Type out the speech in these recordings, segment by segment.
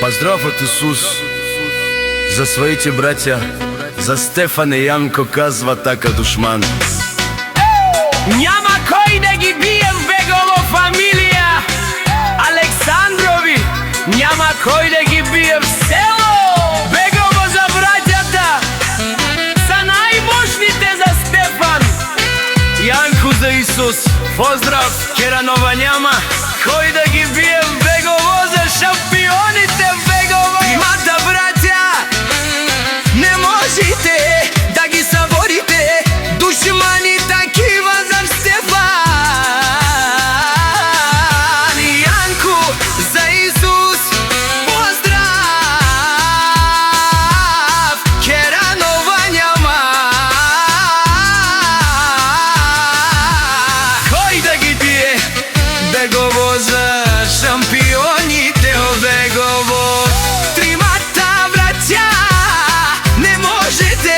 Поздрав од Исус за своите браќа, за Стефан и Јанко, казва така душман. Няма кој да ги бие в Бегово фамилија, Александрови, няма кој да ги бие в село. Бегово за браќата, са најмошните за Стефан, Јанко за Исус, поздрав, Керанова няма кој да ги бие в Бегово, за шампионите в Бегово. Тримата браќа, не можете да ги съборите, душмани такива за Стефан. Јанко за Исус, поздрав, Керанова няма кој да ги бие Бегово за шампионите о Бегово. Тримата браќа, не можете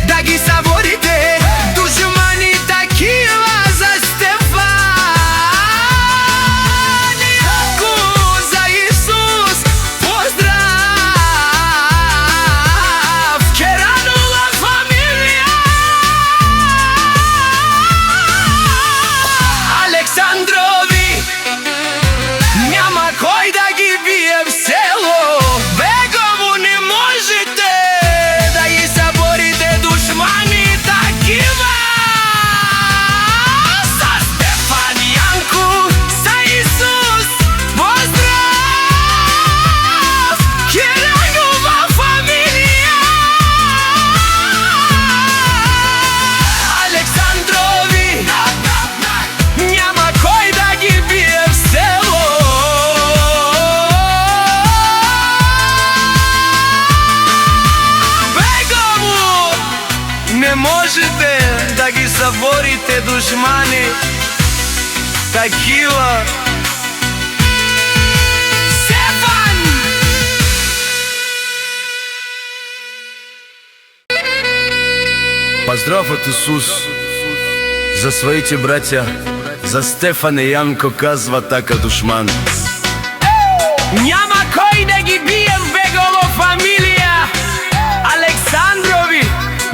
да ги съборите, душмани такива за Стефан. Јанко за Исус, поздрав, Керанова фамилија. Александрови, няма кој да ги бие в село. Бегово не можете да ги съборите, душмани такива за Стефан. Јанко за Исус, поздрав, Керанова фамилија. Александрови, няма кој да ги бие в село. Бегово не можете да ги съборите, душмани такива. Стефан! Поздрав од Исус за своите браќа, за Стефан и Јанко, казва така душман. Няма кој да ги бие в Бегово фамилија, Александрови,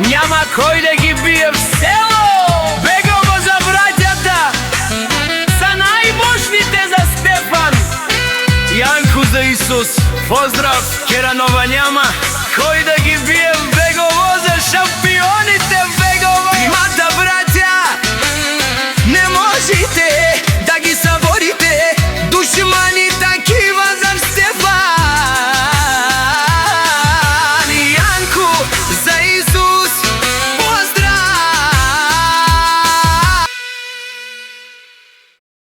няма кој да ги бие в село. Бегово за браќата, са најмошните за Стефан, Јанко за Исус, поздрав, Керанова няма кој да ги бие в Бегово, за шампионите в Бегово. Тримата браќа, не можете